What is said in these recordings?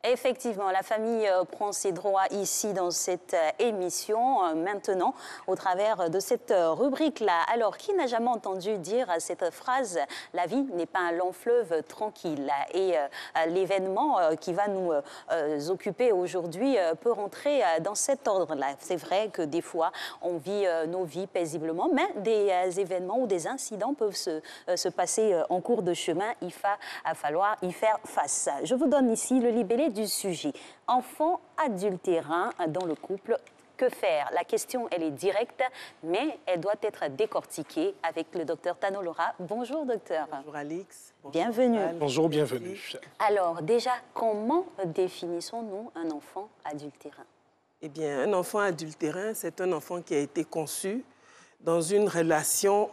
Effectivement, la famille prend ses droits ici dans cette émission maintenant au travers de cette rubrique-là. Alors, qui n'a jamais entendu dire cette phrase « La vie n'est pas un long fleuve tranquille » et l'événement qui va nous occuper aujourd'hui peut rentrer dans cet ordre-là. C'est vrai que des fois, on vit nos vies paisiblement, mais des événements ou des incidents peuvent se passer en cours de chemin. Il va falloir y faire face. Je vous donne ici le libellé du sujet. Enfant adultérin dans le couple, que faire? La question, elle est directe, mais elle doit être décortiquée avec le docteur Tano Laura. Bonjour, docteur. Bonjour, Alix. Bonjour, bienvenue. Bonjour, bienvenue. Alors, déjà, comment définissons-nous un enfant adultérin? Eh bien, un enfant adultérin, c'est un enfant qui a été conçu dans une relation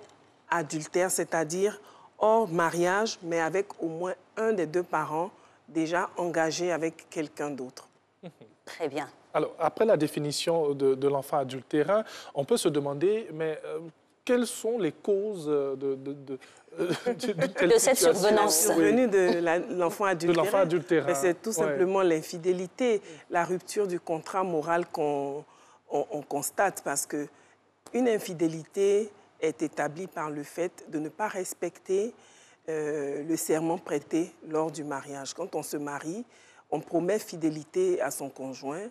adultère, c'est-à-dire hors mariage, mais avec au moins un des deux parents déjà engagé avec quelqu'un d'autre. Très bien. Alors, après la définition de l'enfant adultérin, on peut se demander, mais quelles sont les causes de cette survenance? La survenue de l'enfant adultérin, c'est tout simplement l'infidélité, la rupture du contrat moral qu'on constate, parce qu'une infidélité est établie par le fait de ne pas respecter le serment prêté lors du mariage. Quand on se marie, on promet fidélité à son conjoint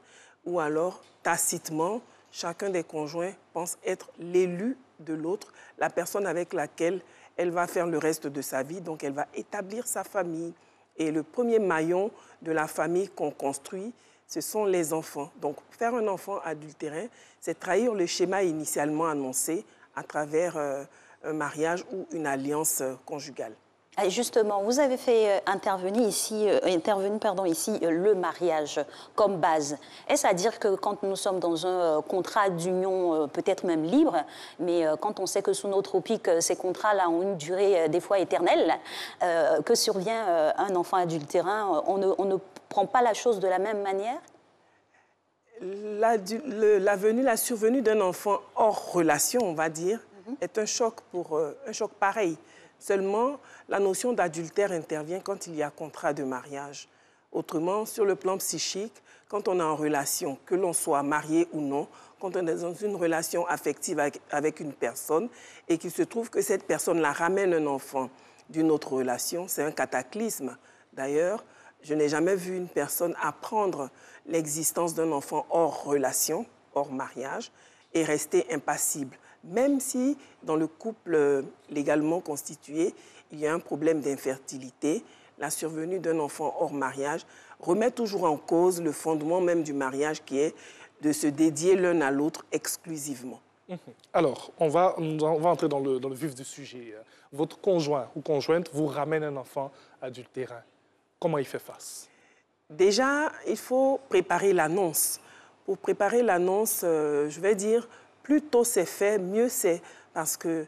ou alors, tacitement, chacun des conjoints pense être l'élu de l'autre, la personne avec laquelle elle va faire le reste de sa vie, donc elle va établir sa famille. Et le premier maillon de la famille qu'on construit, ce sont les enfants. Donc, faire un enfant adultérin, c'est trahir le schéma initialement annoncé à travers un mariage ou une alliance conjugale. Justement, vous avez fait intervenir ici le mariage comme base. Est-ce à dire que quand nous sommes dans un contrat d'union peut-être même libre, mais quand on sait que sous nos tropiques, ces contrats-là ont une durée des fois éternelle, que survient un enfant adultérin, on ne prend pas la chose de la même manière? La survenue d'un enfant hors relation, on va dire, est un choc pareil. Seulement, la notion d'adultère intervient quand il y a contrat de mariage. Autrement, sur le plan psychique, quand on est en relation, que l'on soit marié ou non, quand on est dans une relation affective avec une personne et qu'il se trouve que cette personne-là ramène un enfant d'une autre relation, c'est un cataclysme. D'ailleurs, je n'ai jamais vu une personne apprendre l'existence d'un enfant hors relation, hors mariage, et rester impassible. Même si, dans le couple légalement constitué, il y a un problème d'infertilité, la survenue d'un enfant hors mariage remet toujours en cause le fondement même du mariage qui est de se dédier l'un à l'autre exclusivement. Alors, on va entrer dans le vif du sujet. Votre conjoint ou conjointe vous ramène un enfant adultérin. Comment il fait face? Déjà, il faut préparer l'annonce. Pour préparer l'annonce, je vais dire, plus tôt c'est fait, mieux c'est. Parce que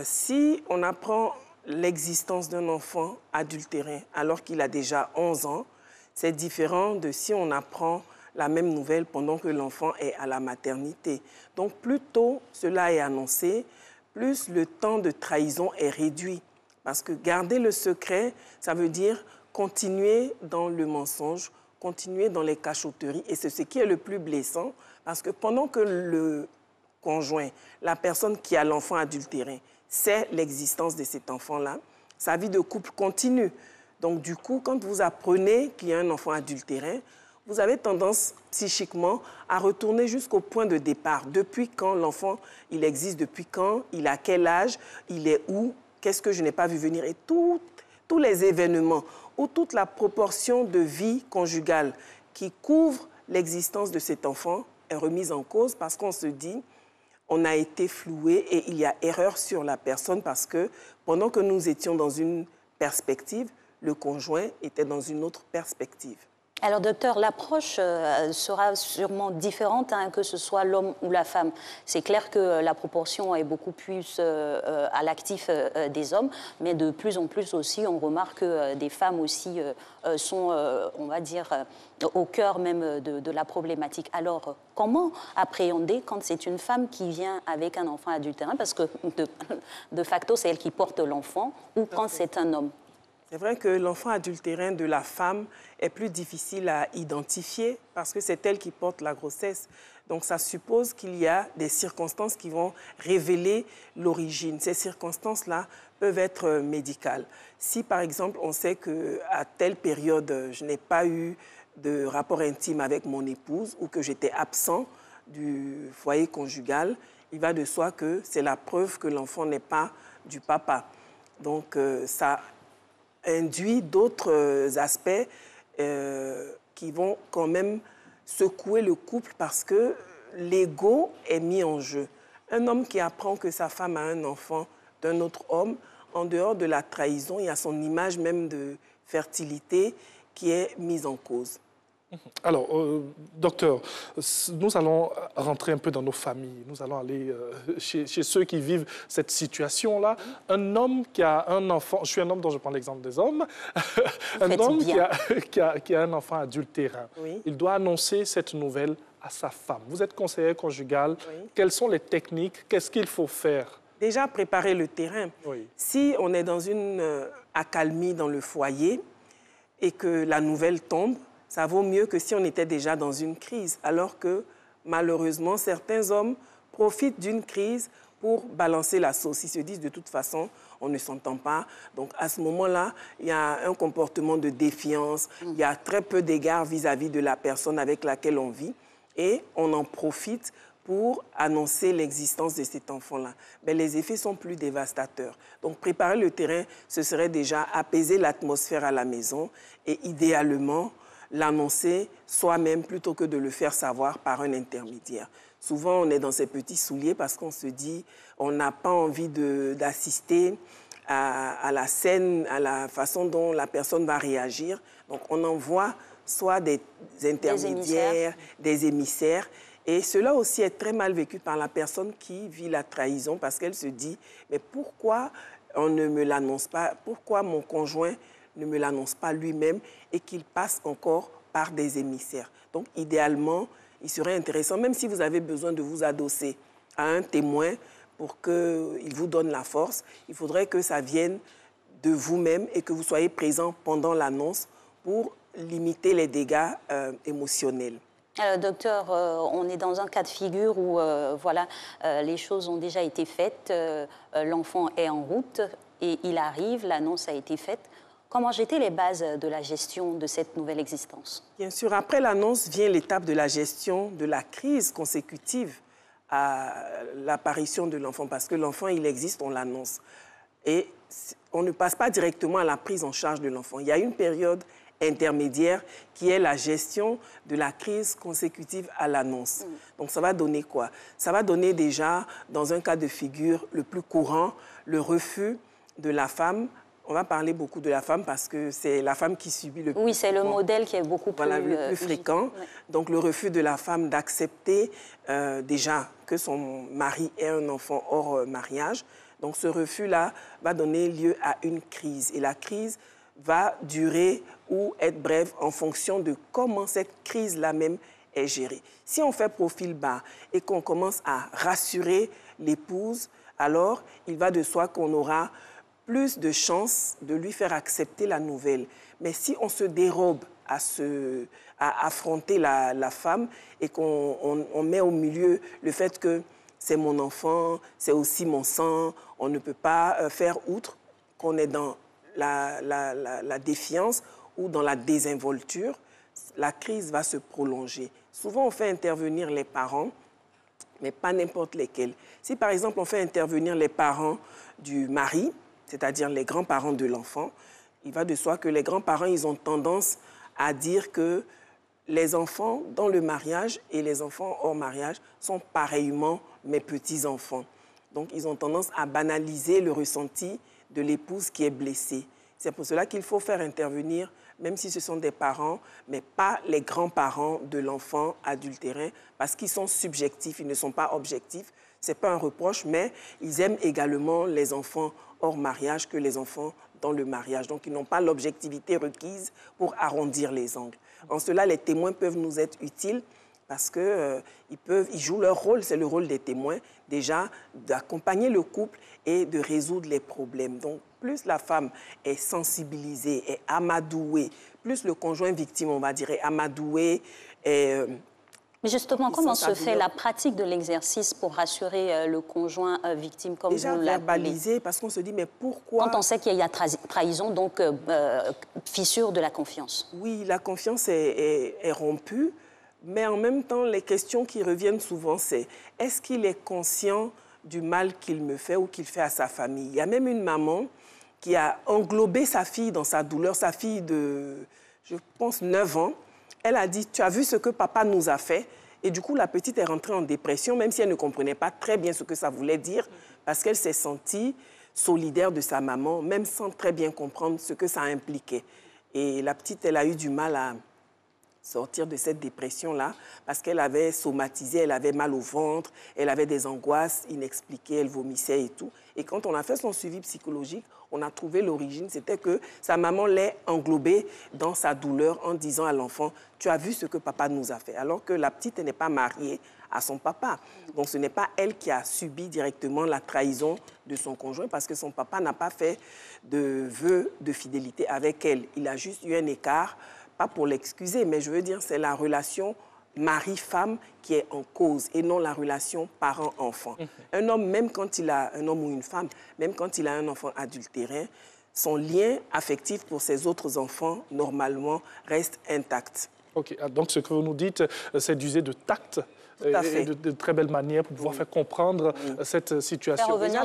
si on apprend l'existence d'un enfant adultérin alors qu'il a déjà 11 ans, c'est différent de si on apprend la même nouvelle pendant que l'enfant est à la maternité. Donc plus tôt cela est annoncé, plus le temps de trahison est réduit. Parce que garder le secret, ça veut dire continuer dans le mensonge, continuer dans les cachotteries. Et c'est ce qui est le plus blessant, parce que pendant que le conjoint, la personne qui a l'enfant adultérin, sait l'existence de cet enfant-là, sa vie de couple continue. Donc du coup, quand vous apprenez qu'il y a un enfant adultérin, vous avez tendance psychiquement à retourner jusqu'au point de départ. Depuis quand l'enfant, il existe, depuis quand, il a quel âge, il est où, qu'est-ce que je n'ai pas vu venir. Et tous les événements ou toute la proportion de vie conjugale qui couvre l'existence de cet enfant est remise en cause parce qu'on se dit on a été floué et il y a erreur sur la personne parce que pendant que nous étions dans une perspective, le conjoint était dans une autre perspective. Alors, docteur, l'approche sera sûrement différente, hein, que ce soit l'homme ou la femme. C'est clair que la proportion est beaucoup plus à l'actif des hommes, mais de plus en plus aussi, on remarque que des femmes aussi sont, on va dire, au cœur même de la problématique. Alors, comment appréhender quand c'est une femme qui vient avec un enfant adultérin, parce que de facto, c'est elle qui porte l'enfant, ou quand c'est un homme? C'est vrai que l'enfant adultérin de la femme est plus difficile à identifier parce que c'est elle qui porte la grossesse. Donc, ça suppose qu'il y a des circonstances qui vont révéler l'origine. Ces circonstances-là peuvent être médicales. Si, par exemple, on sait qu'à telle période, je n'ai pas eu de rapport intime avec mon épouse ou que j'étais absent du foyer conjugal, il va de soi que c'est la preuve que l'enfant n'est pas du papa. Donc, ça induit d'autres aspects qui vont quand même secouer le couple parce que l'ego est mis en jeu. Un homme qui apprend que sa femme a un enfant d'un autre homme, en dehors de la trahison, il y a son image même de fertilité qui est mise en cause. Alors, docteur, nous allons rentrer un peu dans nos familles. Nous allons aller chez ceux qui vivent cette situation-là. Un homme qui a un enfant, je suis un homme dont je prends l'exemple des hommes, un homme qui a un enfant adultérin. Oui. Il doit annoncer cette nouvelle à sa femme. Vous êtes conseillère conjugale. Oui. Quelles sont les techniques? Qu'est-ce qu'il faut faire? Déjà, préparer le terrain. Oui. Si on est dans une accalmie dans le foyer et que la nouvelle tombe, ça vaut mieux que si on était déjà dans une crise, alors que malheureusement, certains hommes profitent d'une crise pour balancer la sauce. Ils se disent de toute façon, on ne s'entend pas. Donc à ce moment-là, il y a un comportement de défiance, il y a très peu d'égard vis-à-vis de la personne avec laquelle on vit et on en profite pour annoncer l'existence de cet enfant-là. Mais les effets sont plus dévastateurs. Donc préparer le terrain, ce serait déjà apaiser l'atmosphère à la maison et idéalement, l'annoncer soi-même plutôt que de le faire savoir par un intermédiaire. Souvent, on est dans ses petits souliers parce qu'on se dit on n'a pas envie d'assister à la scène, à la façon dont la personne va réagir. Donc, on envoie soit des intermédiaires, des émissaires. Et cela aussi est très mal vécu par la personne qui vit la trahison parce qu'elle se dit mais pourquoi on ne me l'annonce pas? Pourquoi mon conjoint ne me l'annonce pas lui-même et qu'il passe encore par des émissaires. Donc, idéalement, il serait intéressant, même si vous avez besoin de vous adosser à un témoin pour qu'il vous donne la force, il faudrait que ça vienne de vous-même et que vous soyez présent pendant l'annonce pour limiter les dégâts émotionnels. Docteur, on est dans un cas de figure où voilà, les choses ont déjà été faites, l'enfant est en route et il arrive, l'annonce a été faite. Comment jeter les bases de la gestion de cette nouvelle existence? Bien sûr, après l'annonce vient l'étape de la gestion de la crise consécutive à l'apparition de l'enfant, parce que l'enfant, il existe, on l'annonce. Et on ne passe pas directement à la prise en charge de l'enfant. Il y a une période intermédiaire qui est la gestion de la crise consécutive à l'annonce. Donc ça va donner quoi? Ça va donner déjà, dans un cas de figure le plus courant, le refus de la femme. On va parler beaucoup de la femme parce que c'est la femme qui subit le plus. Oui, c'est le modèle qui est beaucoup plus, le plus fréquent. Oui. Donc, le refus de la femme d'accepter déjà que son mari ait un enfant hors mariage. Donc, ce refus-là va donner lieu à une crise. Et la crise va durer ou être brève en fonction de comment cette crise-là même est gérée. Si on fait profil bas et qu'on commence à rassurer l'épouse, alors il va de soi qu'on aura plus de chances de lui faire accepter la nouvelle. Mais si on se dérobe à affronter la femme et qu'on met au milieu le fait que c'est mon enfant, c'est aussi mon sang, on ne peut pas faire outre, qu'on est dans la défiance ou dans la désinvolture, la crise va se prolonger. Souvent, on fait intervenir les parents, mais pas n'importe lesquels. Si, par exemple, on fait intervenir les parents du mari, c'est-à-dire les grands-parents de l'enfant, il va de soi que les grands-parents, ils ont tendance à dire que les enfants dans le mariage et les enfants hors mariage sont pareillement mes petits-enfants. Donc, ils ont tendance à banaliser le ressenti de l'épouse qui est blessée. C'est pour cela qu'il faut faire intervenir, même si ce sont des parents, mais pas les grands-parents de l'enfant adultérin, parce qu'ils sont subjectifs, ils ne sont pas objectifs. Ce n'est pas un reproche, mais ils aiment également les enfants hors mariage que les enfants dans le mariage. Donc, ils n'ont pas l'objectivité requise pour arrondir les angles. En cela, les témoins peuvent nous être utiles parce que ils jouent leur rôle, c'est le rôle des témoins, déjà d'accompagner le couple et de résoudre les problèmes. Donc, plus la femme est sensibilisée, est amadouée, plus le conjoint victime, on va dire, est amadoué, mais justement, comment se fait la pratique de l'exercice pour rassurer le conjoint victime, comme déjà vous l'appelez? verbaliser, parce qu'on se dit, mais pourquoi... Quand on sait qu'il y a trahison, donc fissure de la confiance. Oui, la confiance est rompue, mais en même temps, les questions qui reviennent souvent, c'est est-ce qu'il est conscient du mal qu'il me fait ou qu'il fait à sa famille? Il y a même une maman qui a englobé sa fille dans sa douleur, sa fille de, je pense, 9 ans. Elle a dit, tu as vu ce que papa nous a fait? Et du coup, la petite est rentrée en dépression, même si elle ne comprenait pas très bien ce que ça voulait dire, parce qu'elle s'est sentie solidaire de sa maman, même sans très bien comprendre ce que ça impliquait. Et la petite, elle a eu du mal à sortir de cette dépression-là, parce qu'elle avait somatisé, elle avait mal au ventre, elle avait des angoisses inexpliquées, elle vomissait et tout. Et quand on a fait son suivi psychologique, on a trouvé l'origine, c'était que sa maman l'ait englobée dans sa douleur en disant à l'enfant « Tu as vu ce que papa nous a fait ?» alors que la petite n'est pas mariée à son papa. Donc ce n'est pas elle qui a subi directement la trahison de son conjoint parce que son papa n'a pas fait de vœu de fidélité avec elle. Il a juste eu un écart, pas pour l'excuser, mais je veux dire, c'est la relation mari-femme qui est en cause et non la relation parent-enfant. Un homme, même quand il a un homme ou une femme, même quand il a un enfant adultérin, son lien affectif pour ses autres enfants, normalement, reste intact. OK. Donc, ce que vous nous dites, c'est d'user de tact et de très belles manières pour pouvoir faire comprendre cette situation. Faire revenir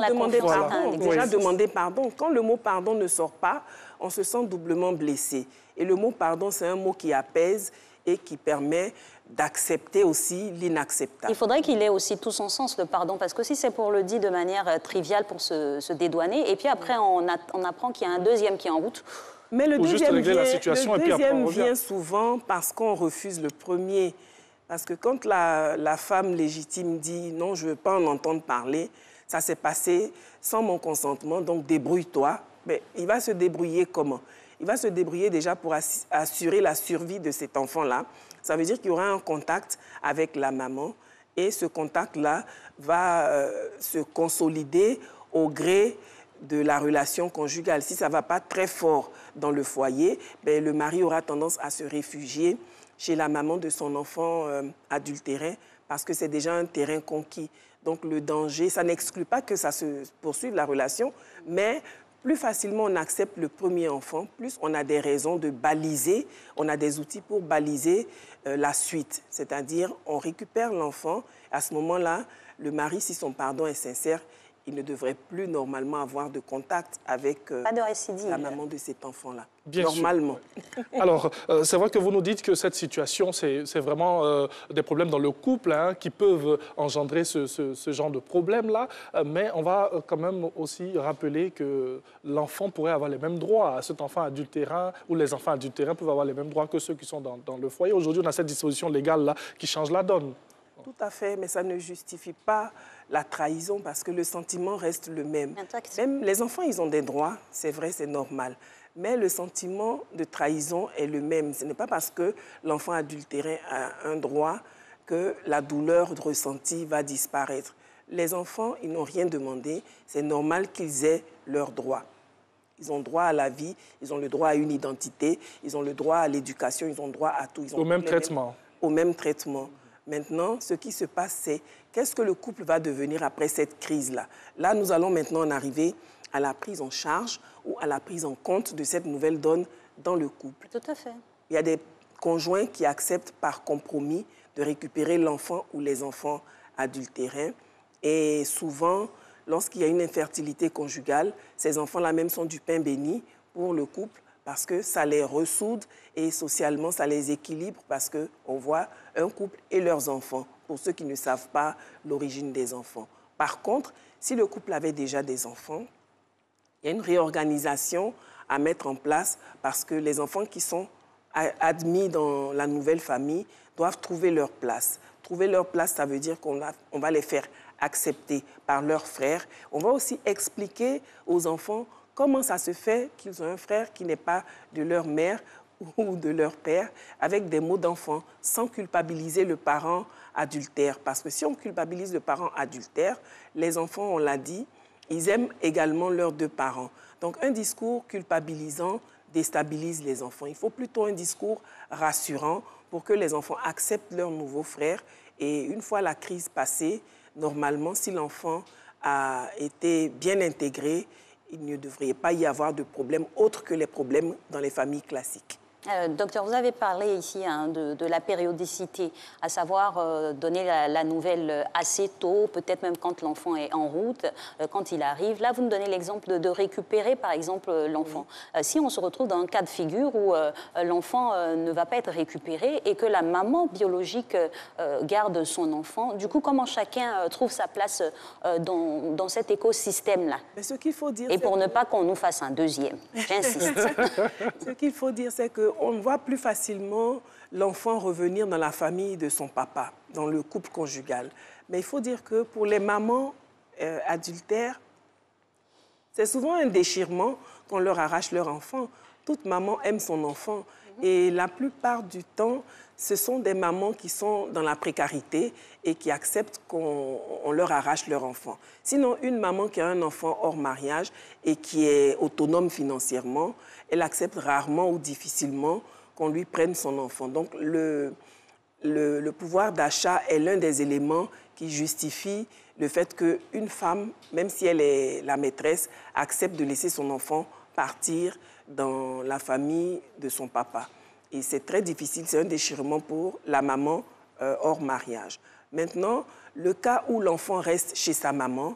déjà demander pardon. Quand le mot pardon ne sort pas, on se sent doublement blessé. Et le mot pardon, c'est un mot qui apaise et qui permet d'accepter aussi l'inacceptable. Il faudrait qu'il ait aussi tout son sens, le pardon, parce que si c'est pour le dire de manière triviale pour se dédouaner, et puis après on apprend qu'il y a un deuxième qui est en route. Mais le deuxième vient vient souvent parce qu'on refuse le premier. Parce que quand la femme légitime dit « non, je ne veux pas en entendre parler », ça s'est passé sans mon consentement, donc débrouille-toi. Mais il va se débrouiller comment? Il va se débrouiller déjà pour assurer la survie de cet enfant-là. Ça veut dire qu'il y aura un contact avec la maman et ce contact-là va se consolider au gré de la relation conjugale. Si ça ne va pas très fort dans le foyer, ben, le mari aura tendance à se réfugier chez la maman de son enfant adultérin parce que c'est déjà un terrain conquis. Donc le danger, ça n'exclut pas que ça se poursuive la relation, mais plus facilement on accepte le premier enfant, plus on a des raisons de baliser, on a des outils pour baliser la suite. C'est-à-dire, on récupère l'enfant. À ce moment-là, le mari, si son pardon est sincère, il ne devrait plus normalement avoir de contact avec la maman de cet enfant-là. Normalement. Alors, c'est vrai que vous nous dites que cette situation, c'est vraiment des problèmes dans le couple qui peuvent engendrer ce genre de problème-là. Mais on va quand même aussi rappeler que l'enfant pourrait avoir les mêmes droits. Cet enfant adultérin ou les enfants adultérins peuvent avoir les mêmes droits que ceux qui sont dans le foyer. Aujourd'hui, on a cette disposition légale-là qui change la donne. Tout à fait, mais ça ne justifie pas la trahison parce que le sentiment reste le même. Même les enfants, ils ont des droits, c'est vrai, c'est normal. Mais le sentiment de trahison est le même. Ce n'est pas parce que l'enfant adultéré a un droit que la douleur ressentie va disparaître. Les enfants, ils n'ont rien demandé. C'est normal qu'ils aient leurs droits. Ils ont droit à la vie, ils ont le droit à une identité, ils ont le droit à l'éducation, ils ont droit à tout. Ils ont au même traitement. Au même traitement. Maintenant, ce qui se passe, c'est qu'est-ce que le couple va devenir après cette crise-là? Là, nous allons maintenant en arriver à la prise en charge ou à la prise en compte de cette nouvelle donne dans le couple. Tout à fait. Il y a des conjoints qui acceptent par compromis de récupérer l'enfant ou les enfants adultérins. Et souvent, lorsqu'il y a une infertilité conjugale, ces enfants-là même sont du pain béni pour le couple parce que ça les ressoude et socialement, ça les équilibre parce qu'on voit un couple et leurs enfants, pour ceux qui ne savent pas l'origine des enfants. Par contre, si le couple avait déjà des enfants, il y a une réorganisation à mettre en place parce que les enfants qui sont admis dans la nouvelle famille doivent trouver leur place. Trouver leur place, ça veut dire qu'on va les faire accepter par leurs frères. On va aussi expliquer aux enfants comment ça se fait qu'ils ont un frère qui n'est pas de leur mère ou de leur père avec des mots d'enfant, sans culpabiliser le parent adultère. Parce que si on culpabilise le parent adultère, les enfants, on l'a dit, ils aiment également leurs deux parents. Donc un discours culpabilisant déstabilise les enfants. Il faut plutôt un discours rassurant pour que les enfants acceptent leur nouveau frère. Et une fois la crise passée, normalement, si l'enfant a été bien intégré, il ne devrait pas y avoir de problèmes autres que les problèmes dans les familles classiques. Docteur, vous avez parlé ici de la périodicité, à savoir donner la nouvelle assez tôt, peut-être même quand l'enfant est en route, quand il arrive. Là, vous nous donnez l'exemple de récupérer, par exemple, l'enfant. Oui. Si on se retrouve dans un cas de figure où l'enfant ne va pas être récupéré et que la maman biologique garde son enfant, du coup, comment chacun trouve sa place dans cet écosystème-là? Ce qu'il faut dire, et pour ne pas qu'on nous fasse un deuxième, j'insiste. Ce qu'il faut dire, c'est que on voit plus facilement l'enfant revenir dans la famille de son papa, dans le couple conjugal. Mais il faut dire que pour les mamans adultères, c'est souvent un déchirement qu'on leur arrache leur enfant. Toute maman aime son enfant. Et la plupart du temps, ce sont des mamans qui sont dans la précarité et qui acceptent qu'on leur arrache leur enfant. Sinon, une maman qui a un enfant hors mariage et qui est autonome financièrement, elle accepte rarement ou difficilement qu'on lui prenne son enfant. Donc, le pouvoir d'achat est l'un des éléments qui justifie le fait qu'une femme, même si elle est la maîtresse, accepte de laisser son enfant partir dans la famille de son papa. Et c'est très difficile, c'est un déchirement pour la maman hors mariage. Maintenant, le cas où l'enfant reste chez sa maman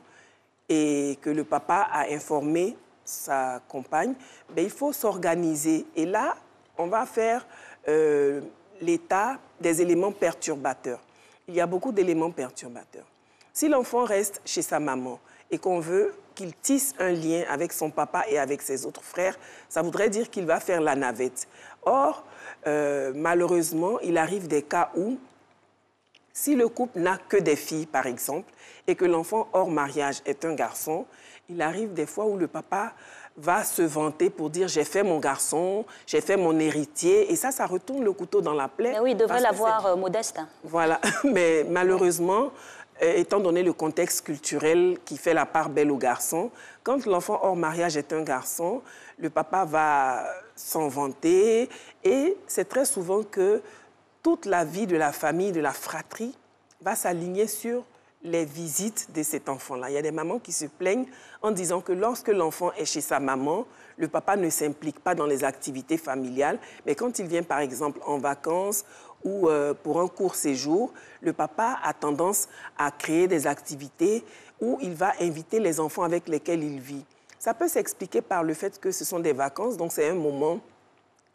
et que le papa a informé sa compagne, ben, il faut s'organiser. Et là, on va faire l'état des éléments perturbateurs. Il y a beaucoup d'éléments perturbateurs. Si l'enfant reste chez sa maman et qu'on veut qu'il tisse un lien avec son papa et avec ses autres frères, ça voudrait dire qu'il va faire la navette. Or, malheureusement, il arrive des cas où, si le couple n'a que des filles, par exemple, et que l'enfant hors mariage est un garçon, il arrive des fois où le papa va se vanter pour dire « j'ai fait mon garçon, j'ai fait mon héritier », et ça retourne le couteau dans la plaie. Mais oui, il devrait l'avoir modeste. Voilà, mais malheureusement, étant donné le contexte culturel qui fait la part belle aux garçons, quand l'enfant hors mariage est un garçon, le papa va s'en vanter et c'est très souvent que toute la vie de la famille, de la fratrie, va s'aligner sur les visites de cet enfant-là. Il y a des mamans qui se plaignent en disant que lorsque l'enfant est chez sa maman, le papa ne s'implique pas dans les activités familiales, mais quand il vient par exemple en vacances ou pour un court séjour, le papa a tendance à créer des activités où il va inviter les enfants avec lesquels il vit. Ça peut s'expliquer par le fait que ce sont des vacances, donc c'est un moment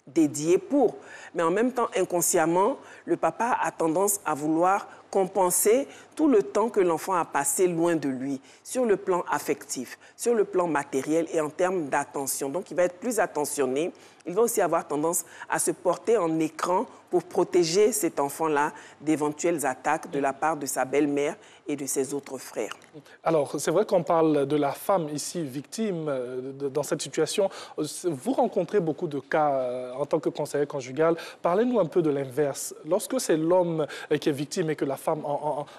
dédié pour. Mais en même temps, inconsciemment, le papa a tendance à vouloir compenser tout le temps que l'enfant a passé loin de lui, sur le plan affectif, sur le plan matériel et en termes d'attention. Donc, il va être plus attentionné. Il va aussi avoir tendance à se porter en écran pour protéger cet enfant-là d'éventuelles attaques de la part de sa belle-mère et de ses autres frères. Alors, c'est vrai qu'on parle de la femme ici victime dans cette situation. Vous rencontrez beaucoup de cas en tant que conseiller conjugal. Parlez-nous un peu de l'inverse. Lorsque c'est l'homme qui est victime et que la femme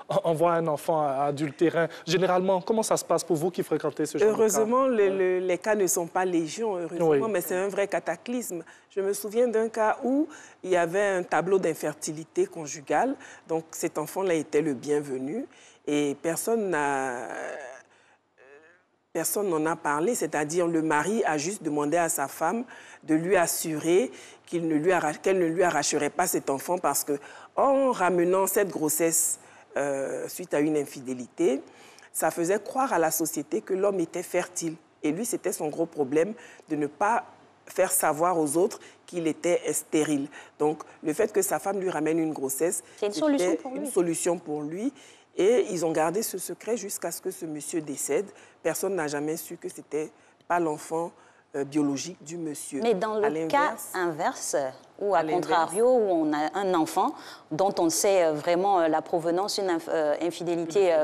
envoie un enfant adultérin, généralement, comment ça se passe pour vous qui fréquentez ce genre de cas? Heureusement, les cas ne sont pas légion, heureusement, oui. Mais c'est un vrai cataclysme. Je me souviens d'un cas où il y avait un tableau d'infertilité conjugale. Donc, cet enfant-là était le bienvenu. Et personne n'en a parlé, c'est-à-dire le mari a juste demandé à sa femme de lui assurer qu'elle ne lui arracherait pas cet enfant parce qu'en ramenant cette grossesse suite à une infidélité, ça faisait croire à la société que l'homme était fertile. Et lui, c'était son gros problème de ne pas faire savoir aux autres qu'il était stérile. Donc, le fait que sa femme lui ramène une grossesse, c'est une solution pour lui. Et ils ont gardé ce secret jusqu'à ce que ce monsieur décède. Personne n'a jamais su que ce n'était pas l'enfant biologique du monsieur. Mais dans le cas inverse, ou à contrario, où on a un enfant dont on sait vraiment la provenance, une infidélité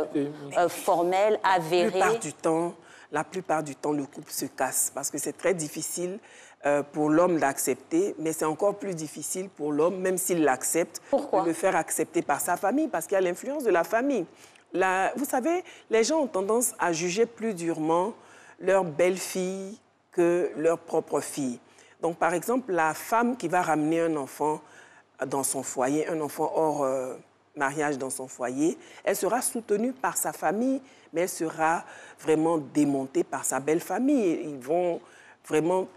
formelle, avérée. La plupart du temps, la plupart du temps, le couple se casse parce que c'est très difficile pour l'homme d'accepter, mais c'est encore plus difficile pour l'homme, même s'il l'accepte, de le faire accepter par sa famille, parce qu'il y a l'influence de la famille. Vous savez, les gens ont tendance à juger plus durement leur belle-fille que leur propre fille. Donc, par exemple, la femme qui va ramener un enfant dans son foyer, un enfant hors mariage dans son foyer, elle sera soutenue par sa famille, mais elle sera vraiment démontée par sa belle famille. Ils vont vraiment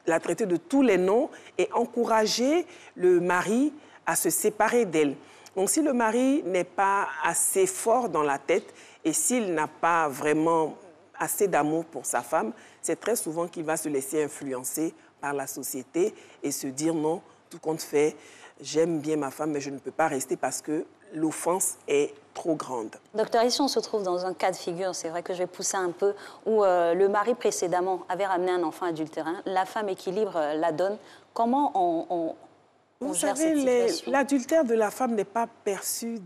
la traiter de tous les noms et encourager le mari à se séparer d'elle. Donc, si le mari n'est pas assez fort dans la tête et s'il n'a pas vraiment assez d'amour pour sa femme, c'est très souvent qu'il va se laisser influencer par la société et se dire non, tout compte fait, j'aime bien ma femme, mais je ne peux pas rester parce que l'offense est trop grande. Docteur, ici on se trouve dans un cas de figure, c'est vrai que je vais pousser un peu, où le mari précédemment avait ramené un enfant adultérin, la femme équilibre la donne. Comment on gère cette situation? L'adultère de la femme n'est pas perçu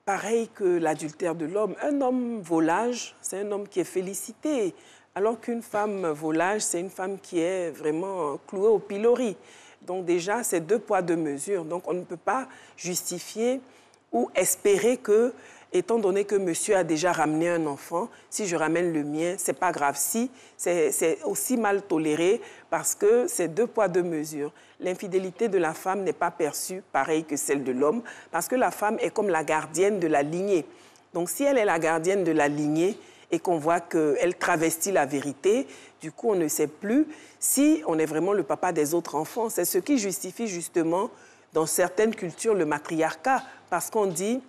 pareil que l'adultère de l'homme. Un homme volage, c'est un homme qui est félicité, alors qu'une femme volage, c'est une femme qui est vraiment clouée au pilori. Donc déjà, c'est 2 poids 2 mesures. Donc on ne peut pas justifier ou espérer que, étant donné que monsieur a déjà ramené un enfant, si je ramène le mien, c'est pas grave. Si, c'est aussi mal toléré parce que c'est 2 poids 2 mesures. L'infidélité de la femme n'est pas perçue pareil que celle de l'homme parce que la femme est comme la gardienne de la lignée. Donc si elle est la gardienne de la lignée et qu'on voit qu'elle travestit la vérité, du coup on ne sait plus si on est vraiment le papa des autres enfants. C'est ce qui justifie justement dans certaines cultures le matriarcat, parce qu'on dit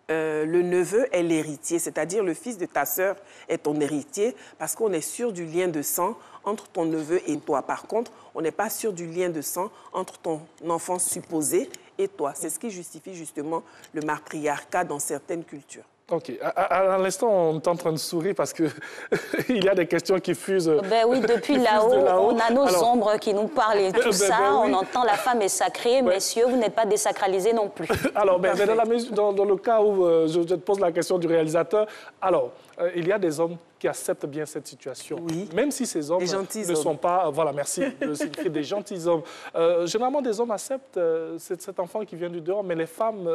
le neveu est l'héritier, c'est-à-dire le fils de ta sœur est ton héritier, parce qu'on est sûr du lien de sang entre ton neveu et toi. Par contre, on n'est pas sûr du lien de sang entre ton enfant supposé et toi. C'est ce qui justifie justement le matriarcat dans certaines cultures. OK. À l'instant, on est en train de sourire parce qu'il y a des questions qui fusent. Ben oui, depuis là-haut, on a nos ombres qui nous parlent et tout ça. On entend la femme est sacrée. Messieurs, vous n'êtes pas désacralisés non plus. Alors, dans le cas où je te pose la question du réalisateur, alors, il y a des hommes qui acceptent bien cette situation. Oui. Même si ces hommes ne sont pas... Voilà, merci de signifier des gentils hommes. Généralement, des hommes acceptent cet enfant qui vient du dehors, mais les femmes,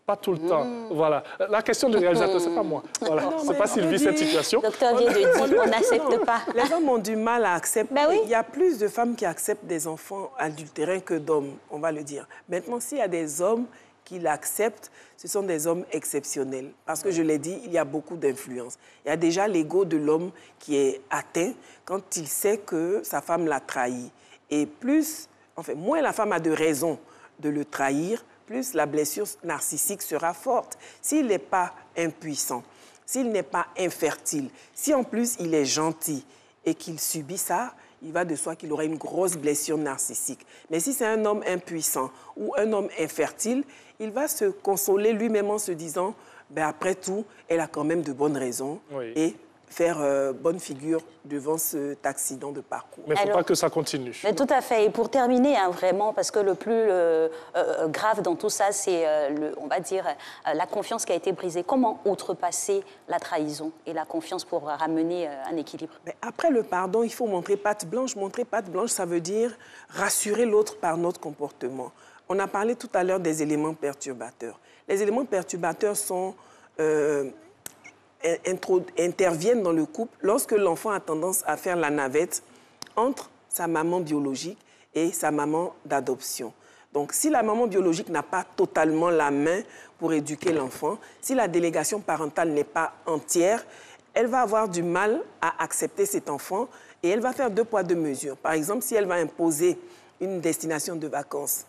pas tout le temps. Voilà. La question du réalisateur, c'est pas moi. Voilà. C'est pas s'il vit cette situation. Docteur vient de dire, on n'accepte pas. Les hommes ont du mal à accepter. Ben oui. Il y a plus de femmes qui acceptent des enfants adultérins que d'hommes, on va le dire. Maintenant, s'il y a des hommes qui l'acceptent, ce sont des hommes exceptionnels. Parce que je l'ai dit, il y a beaucoup d'influence. Il y a déjà l'ego de l'homme qui est atteint quand il sait que sa femme l'a trahi. Et moins la femme a de raisons de le trahir, plus la blessure narcissique sera forte. S'il n'est pas impuissant, s'il n'est pas infertile, si en plus il est gentil et qu'il subit ça, il va de soi qu'il aura une grosse blessure narcissique. Mais si c'est un homme impuissant ou un homme infertile, il va se consoler lui-même en se disant ben après tout, elle a quand même de bonnes raisons et faire bonne figure devant cet accident de parcours. Mais il ne faut pas que ça continue. Mais tout à fait. Et pour terminer, vraiment, parce que le plus grave dans tout ça, c'est, on va dire, la confiance qui a été brisée. Comment outrepasser la trahison et la confiance pour ramener un équilibre? Mais après le pardon, il faut montrer patte blanche. Montrer patte blanche, ça veut dire rassurer l'autre par notre comportement. On a parlé tout à l'heure des éléments perturbateurs. Les éléments perturbateurs sont... interviennent dans le couple lorsque l'enfant a tendance à faire la navette entre sa maman biologique et sa maman d'adoption. Donc, si la maman biologique n'a pas totalement la main pour éduquer l'enfant, si la délégation parentale n'est pas entière, elle va avoir du mal à accepter cet enfant et elle va faire 2 poids 2 mesures. Par exemple, si elle va imposer une destination de vacances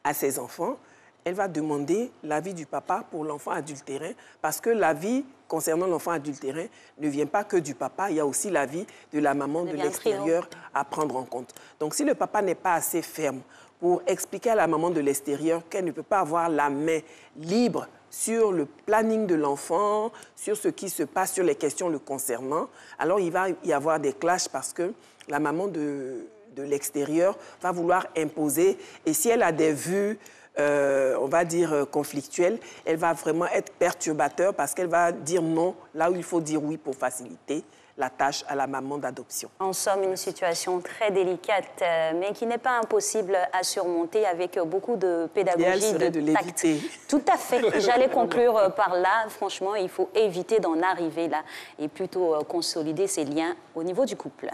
à ses enfants, elle va demander l'avis du papa pour l'enfant adultérin parce que l'avis concernant l'enfant adultérin ne vient pas que du papa, il y a aussi l'avis de la maman de l'extérieur à prendre en compte. Donc si le papa n'est pas assez ferme pour expliquer à la maman de l'extérieur qu'elle ne peut pas avoir la main libre sur le planning de l'enfant, sur ce qui se passe, sur les questions le concernant, alors il va y avoir des clashs parce que la maman de l'extérieur va vouloir imposer et si elle a des vues on va dire conflictuelle, elle va vraiment être perturbateur parce qu'elle va dire non là où il faut dire oui pour faciliter la tâche à la maman d'adoption. En somme, une situation très délicate, mais qui n'est pas impossible à surmonter avec beaucoup de pédagogie, de tact. l'éviter. Tout à fait. J'allais conclure par là. Franchement, il faut éviter d'en arriver là et plutôt consolider ces liens au niveau du couple.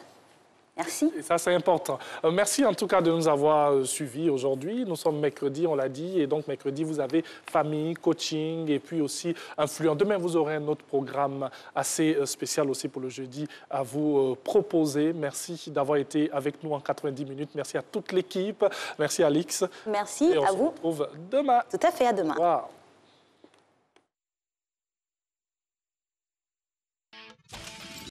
Merci. Et ça, c'est important. Merci en tout cas de nous avoir suivis aujourd'hui. Nous sommes mercredi, on l'a dit, et donc mercredi, vous avez famille, coaching et puis aussi influence. Demain, vous aurez un autre programme assez spécial aussi pour le jeudi à vous proposer. Merci d'avoir été avec nous en 90 minutes. Merci à toute l'équipe. Merci Alix. Merci et on à se vous. retrouve demain. Tout à fait, à demain. Wow.